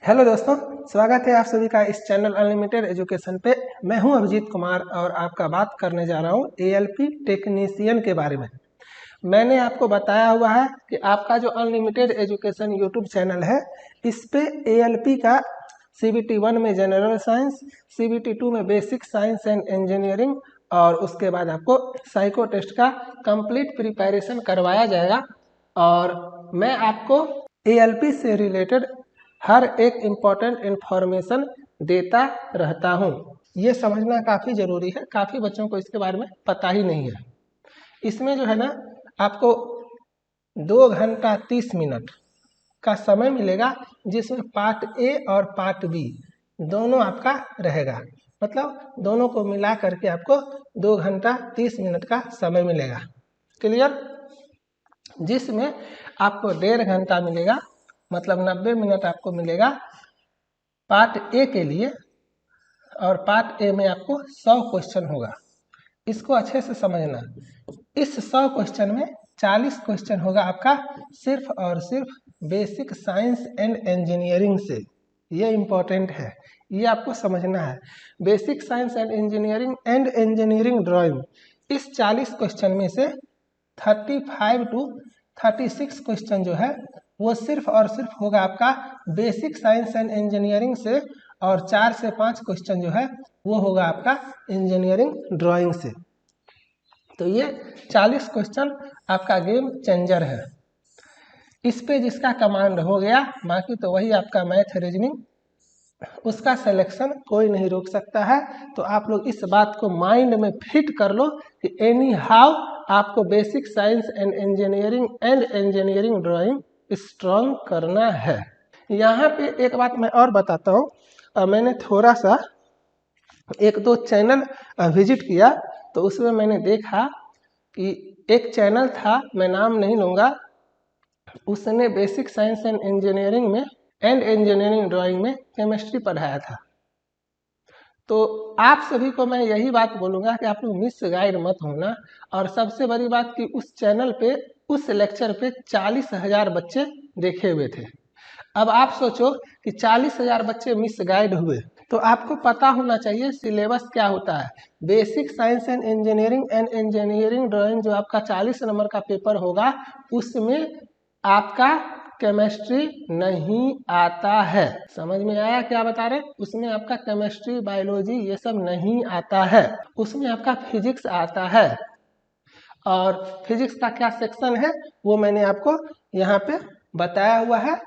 Hello दोस्तों, स्वागत है आप सभी का इस चैनल अनलिमिटेड एजुकेशन पे। मैं हूं अभिजीत कुमार और आपका बात करने जा रहा हूं एएलपी टेक्नीशियन के बारे में। मैंने आपको बताया हुआ है कि आपका जो अनलिमिटेड एजुकेशन यूट्यूब चैनल है, इस पे एएलपी का CBT 1 में जनरल साइंस, CBT 2 में बेसिक साइंस एंड इंजीनियरिंग और उसके बाद आपको साइको टेस्ट का कंप्लीट प्रिपरेशन करवाया जाएगा। और मैं आपको एएलपी से रिलेटेड हर एक इम्पॉर्टेंट इन्फॉर्मेशन देता रहता हूँ। ये समझना काफ़ी ज़रूरी है, काफ़ी बच्चों को इसके बारे में पता ही नहीं है। इसमें जो है ना, आपको 2 घंटा 30 मिनट का समय मिलेगा, जिसमें पार्ट ए और पार्ट बी दोनों आपका रहेगा। मतलब दोनों को मिला करके आपको 2 घंटा 30 मिनट का समय मिलेगा। क्लियर? जिसमें आपको 1.5 घंटा मिलेगा, मतलब 90 मिनट आपको मिलेगा पार्ट ए के लिए, और पार्ट ए में आपको 100 क्वेश्चन होगा। इसको अच्छे से समझना। इस 100 क्वेश्चन में 40 क्वेश्चन होगा आपका सिर्फ और सिर्फ बेसिक साइंस एंड इंजीनियरिंग से। ये इम्पोर्टेंट है, ये आपको समझना है। Basic science and engineering drawing, इस 40 क्वेश्चन में से 35 to 36 क्वेश्चन जो है वो सिर्फ और सिर्फ होगा आपका बेसिक साइंस एंड इंजीनियरिंग से, और 4 से 5 क्वेश्चन जो है वो होगा आपका इंजीनियरिंग ड्राइंग से। तो ये 40 क्वेश्चन आपका गेम चेंजर है। इस पे जिसका कमांड हो गया, बाकी तो वही आपका मैथ रीजनिंग, उसका सिलेक्शन कोई नहीं रोक सकता है। तो आप लोग इस बात को माइंड में फिट कर लो कि एनी हाउ आपको basic science and engineering drawing strong करना है। यहाँ पे एक बात मैं और बताता हूँ। मैंने थोड़ा सा 1-2 चैनल विजिट किया, तो उसमें मैंने देखा कि एक चैनल था, मैं नाम नहीं लूँगा, उसने basic science and engineering drawing में केमिस्ट्री पढ़ाया था। तो आप सभी को मैं यही बात बोलूँगा कि आप लोग मिस गाइड मत होना। और सबसे बड़ी बात कि उस चैनल पे, उस लेक्चर पे 40,000 बच्चे देखे हुए थे। अब आप सोचो कि 40,000 बच्चे मिस गाइड हुए, तो आपको पता होना चाहिए सिलेबस क्या होता है। Basic science and engineering drawing जो आपका 40 नंबर का पेपर होगा, उसमें आपका केमिस्ट्री नहीं आता है। समझ में आया क्या बता रहे? उसमें आपका केमिस्ट्री, बायोलॉजी ये सब नहीं आता है। उसमें आपका फिजिक्स आता है, और फिजिक्स का क्या सेक्शन है वो मैंने आपको यहाँ पे बताया हुआ है।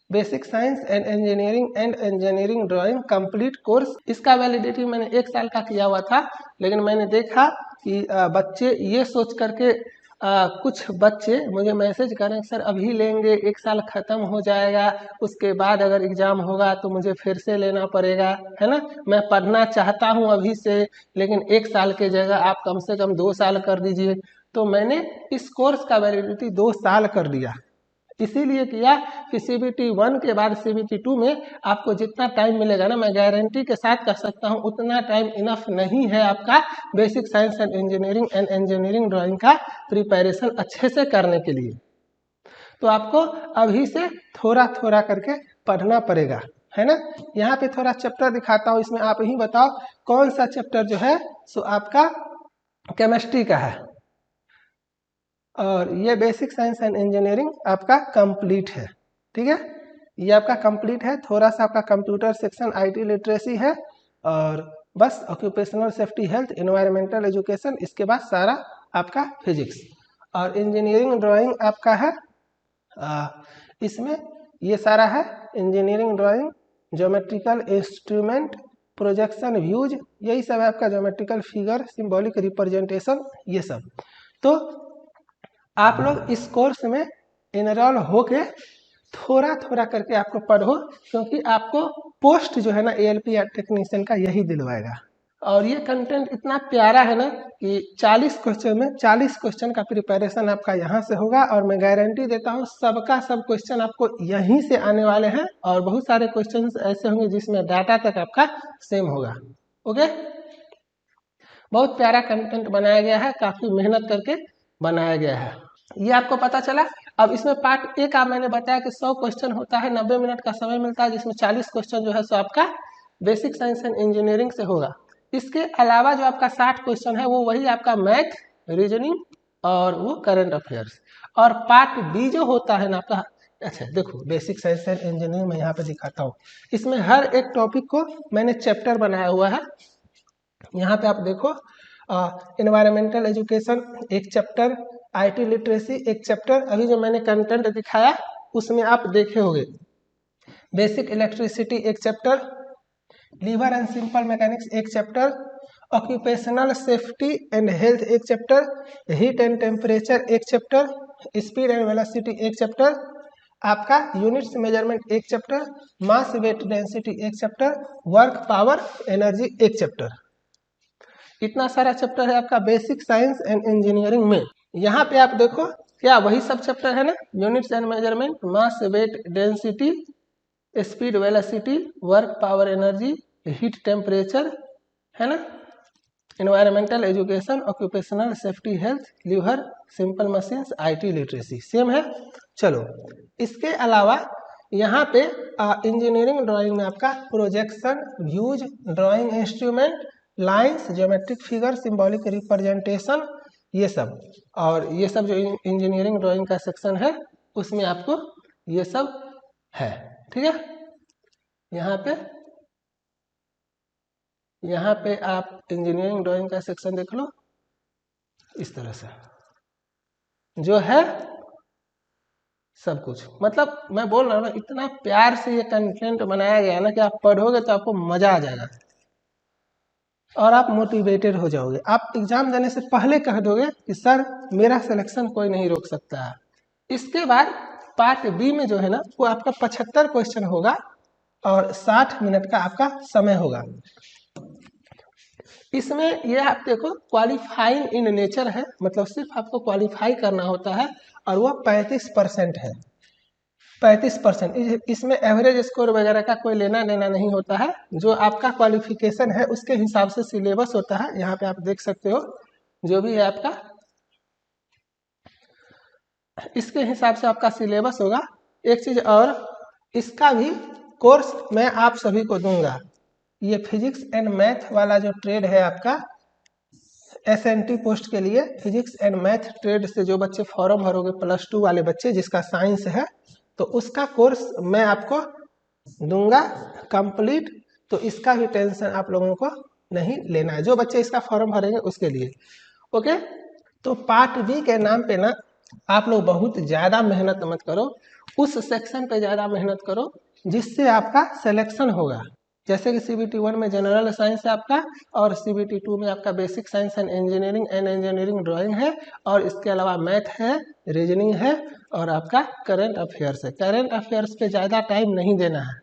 Basic science and engineering drawing complete course, इसका वैलिडिटी मैंने 1 साल का किया हुआ था। लेकिन मैंने देखा कि बच्चे ये सोच करके, कुछ बच्चे मुझे मैसेज करें, सर अभी लेंगे, 1 साल ख़त्म हो जाएगा, उसके बाद अगर एग्ज़ाम होगा तो मुझे फिर से लेना पड़ेगा, है ना। मैं पढ़ना चाहता हूँ अभी से, लेकिन 1 साल के जगह आप कम से कम 2 साल कर दीजिए। तो मैंने इस कोर्स का वैलिडिटी 2 साल कर दिया। इसीलिए किया कि CBT 1 के बाद CBT 2 में आपको जितना टाइम मिलेगा ना, मैं गारंटी के साथ कह सकता हूँ उतना टाइम इनफ नहीं है आपका basic science and engineering drawing का प्रिपरेशन अच्छे से करने के लिए। तो आपको अभी से थोड़ा थोड़ा करके पढ़ना पड़ेगा, है ना। यहाँ पे थोड़ा चैप्टर दिखाता हूँ, इसमें आप ही बताओ कौन सा चैप्टर जो है सो आपका केमिस्ट्री का है। और ये बेसिक साइंस एंड इंजीनियरिंग आपका कंप्लीट है, ठीक है। ये आपका कंप्लीट है। थोड़ा सा आपका कंप्यूटर सेक्शन, IT लिटरेसी है, और बस occupational safety, health, environmental education, इसके बाद सारा आपका फिजिक्स। और इंजीनियरिंग ड्राइंग आपका है, इसमें ये सारा है engineering drawing, geometrical instrument, projection views, यही सब है आपका, ज्योमेट्रिकल फिगर, सिंबॉलिक रिप्रेजेंटेशन, ये सब। तो आप लोग इस कोर्स में इनरोल होके थोड़ा थोड़ा करके आपको पढ़ो, क्योंकि आपको पोस्ट जो है ना ALP टेक्नीशियन का यही दिलवाएगा। और ये कंटेंट इतना प्यारा है ना कि 40 क्वेश्चन में 40 क्वेश्चन का प्रिपरेशन आपका यहाँ से होगा, और मैं गारंटी देता हूँ सबका सब क्वेश्चन आपको यहीं से आने वाले हैं। और बहुत सारे क्वेश्चन ऐसे होंगे जिसमें डाटा तक आपका सेम होगा। ओके, बहुत प्यारा कंटेंट बनाया गया है, काफ़ी मेहनत करके बनाया गया है। ये आपको पता चला। अब इसमें पार्ट ए का मैंने बताया कि 100 क्वेश्चन होता है, 90 मिनट का समय मिलता है, जिसमें 40 क्वेश्चन जो है सो आपका बेसिक साइंस एंड इंजीनियरिंग से होगा। इसके अलावा जो आपका 60 क्वेश्चन है वो वही आपका मैथ, रीजनिंग और वो करंट अफेयर्स। और पार्ट बी जो होता है ना आपका, अच्छा देखो बेसिक साइंस एंड इंजीनियरिंग में यहाँ पे दिखाता हूँ, इसमें हर एक टॉपिक को मैंने चैप्टर बनाया हुआ है। यहाँ पे आप देखो, इन्वायरमेंटल एजुकेशन एक चैप्टर, आईटी लिटरेसी एक चैप्टर, अभी जो मैंने कंटेंट दिखाया उसमें आप देखे होंगे। बेसिक इलेक्ट्रिसिटी एक chapter, lever and simple mechanics एक chapter, occupational safety and health एक चैप्टर, हीट एंड टेम्परेचर एक चैप्टर, स्पीड एंड वेलोसिटी एक चैप्टर, आपका यूनिट्स मेजरमेंट एक चैप्टर, मास वेट डेंसिटी एक चैप्टर, वर्क पावर एनर्जी एक chapter. इतना सारा चैप्टर है आपका बेसिक साइंस एंड इंजीनियरिंग में। यहाँ पे आप देखो क्या वही सब चैप्टर है ना, units and measurement, mass weight density, speed velocity, work power energy, heat temperature, है ना, environmental education, occupational safety health, lever simple machines, IT literacy same है। चलो इसके अलावा यहाँ पे इंजीनियरिंग ड्राइंग में आपका projection, views, drawing instrument, lines, geometric figure, symbolic representation, ये सब, और ये सब जो इंजीनियरिंग ड्राइंग का सेक्शन है उसमें आपको ये सब है, ठीक है। यहाँ पे आप इंजीनियरिंग ड्राइंग का सेक्शन देख लो, इस तरह से जो है सब कुछ, मतलब मैं बोल रहा हूँ ना इतना प्यार से ये कंटेंट बनाया गया ना कि आप पढ़ोगे तो आपको मजा आ जाएगा और आप मोटिवेटेड हो जाओगे। आप एग्जाम देने से पहले कह दोगे कि सर मेरा सिलेक्शन कोई नहीं रोक सकता है। इसके बाद पार्ट बी में जो है ना वो आपका 75 क्वेश्चन होगा और 60 मिनट का आपका समय होगा। इसमें ये आप देखो क्वालिफाइंग इन नेचर है, मतलब सिर्फ आपको क्वालिफाई करना होता है और वो 35% है, 35%। इसमें एवरेज स्कोर वगैरह का कोई लेना देना नहीं होता है, जो आपका क्वालिफिकेशन है उसके हिसाब से सिलेबस होता है। यहाँ पे आप देख सकते हो जो भी है आपका, इसके हिसाब से आपका सिलेबस होगा। एक चीज और, इसका भी कोर्स मैं आप सभी को दूंगा। ये फिजिक्स एंड मैथ वाला जो ट्रेड है आपका एसएनटी पोस्ट के लिए, फिजिक्स एंड मैथ ट्रेड से जो बच्चे फॉर्म भरोगे +2 वाले बच्चे जिसका साइंस है, तो उसका कोर्स मैं आपको दूंगा कंप्लीट। तो इसका भी टेंशन आप लोगों को नहीं लेना है, जो बच्चे इसका फॉर्म भरेंगे उसके लिए। ओके, तो पार्ट बी के नाम पे ना आप लोग बहुत ज़्यादा मेहनत मत करो, उस सेक्शन पे ज़्यादा मेहनत करो जिससे आपका सिलेक्शन होगा। जैसे कि CBT 1 में जनरल साइंस है आपका, और CBT 2 में आपका basic science and engineering drawing है, और इसके अलावा मैथ है, रीजनिंग है, और आपका करंट अफेयर्स है। करंट अफेयर्स पे ज़्यादा टाइम नहीं देना है,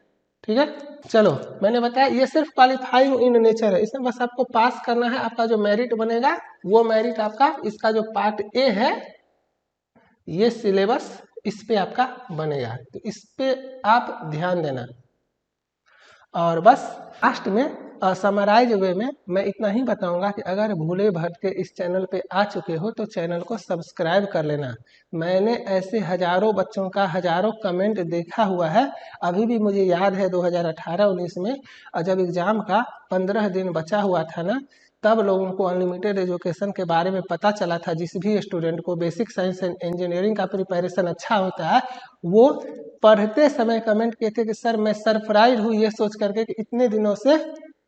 ठीक है। चलो मैंने बताया ये सिर्फ क्वालिफाइंग इन नेचर है, इसमें बस आपको पास करना है। आपका जो मेरिट बनेगा वो मेरिट आपका इसका जो पार्ट ए है ये सिलेबस इस पे आपका बनेगा, तो इस पे आप ध्यान देना। और बस लास्ट में समराइज वे में मैं इतना ही बताऊंगा कि अगर भूले भटके इस चैनल पे आ चुके हो तो चैनल को सब्सक्राइब कर लेना। मैंने ऐसे हजारों बच्चों का हजारों कमेंट देखा हुआ है, अभी भी मुझे याद है 2018-19 में जब एग्ज़ाम का 15 दिन बचा हुआ था ना, तब लोगों को अनलिमिटेड एजुकेशन के बारे में पता चला था। जिस भी स्टूडेंट को बेसिक साइंस एंड इंजीनियरिंग का प्रिपरेशन अच्छा होता है वो पढ़ते समय कमेंट किए थे कि सर मैं सरप्राइज हूँ ये सोच करके कि इतने दिनों से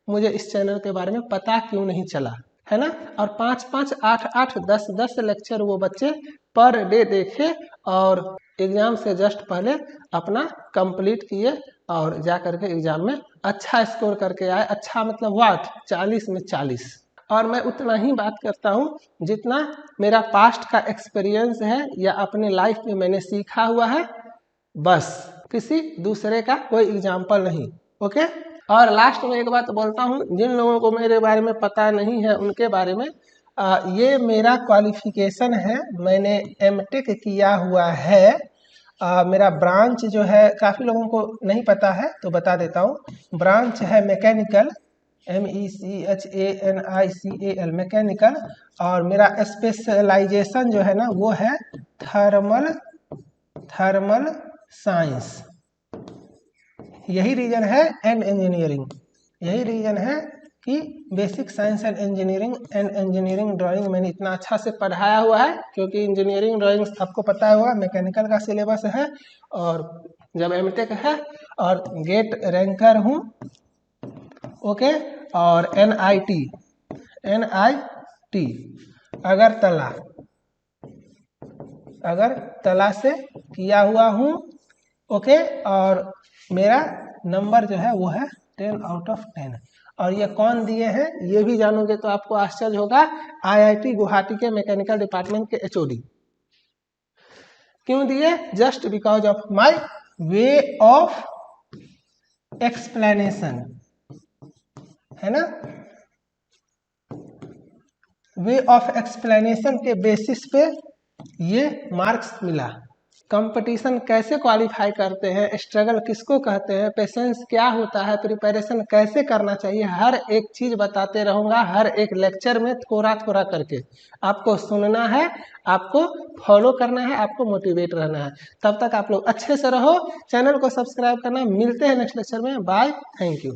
मुझे इस चैनल के बारे में पता क्यों नहीं चला, है ना। और 5-5, 8-8, 10-10 लेक्चर वो बच्चे पर डे देखे और एग्जाम से जस्ट पहले अपना कंप्लीट किए और जा करके एग्जाम में अच्छा स्कोर करके आए। अच्छा मतलब वाट 40 में 40। और मैं उतना ही बात करता हूँ जितना मेरा पास्ट का एक्सपीरियंस है या अपने लाइफ में मैंने सीखा हुआ है, बस किसी दूसरे का कोई एग्जाम्पल नहीं। ओके, और लास्ट में एक बात बोलता हूँ, जिन लोगों को मेरे बारे में पता नहीं है उनके बारे में, ये मेरा क्वालिफिकेशन है, मैंने एमटेक किया हुआ है। मेरा ब्रांच जो है काफ़ी लोगों को नहीं पता है तो बता देता हूँ, ब्रांच है मैकेनिकल, MECHANICAL मैकेनिकल, और मेरा स्पेशलाइजेशन जो है ना वो है थर्मल थर्मल साइंस, यही रीजन है, एंड इंजीनियरिंग, यही रीजन है कि basic science and engineering drawing मैंने इतना अच्छा से पढ़ाया हुआ है, क्योंकि इंजीनियरिंग ड्राइंग आपको पता होगा मैकेनिकल का सिलेबस है, और जब एमटेक है, और गेट रैंकर हूँ, ओके। और NIT अगरतला से किया हुआ हूँ, ओके। और मेरा नंबर जो है वो है 10/10। और ये कौन दिए हैं ये भी जानोगे तो आपको आश्चर्य होगा, IIT गुवाहाटी के मैकेनिकल डिपार्टमेंट के HOD। क्यों दिए? Just because of my way of explanation, है ना। वे ऑफ एक्सप्लेनेशन के बेसिस पे ये मार्क्स मिला। कंपटीशन कैसे क्वालिफाई करते हैं, स्ट्रगल किसको कहते हैं, पेशेंस क्या होता है, प्रिपरेशन कैसे करना चाहिए, हर एक चीज बताते रहूंगा, हर एक लेक्चर में थोड़ा थोड़ा करके आपको सुनना है, आपको फॉलो करना है, आपको मोटिवेट रहना है। तब तक आप लोग अच्छे से रहो, चैनल को सब्सक्राइब करना। मिलते हैं नेक्स्ट लेक्चर में, बाय, थैंक यू।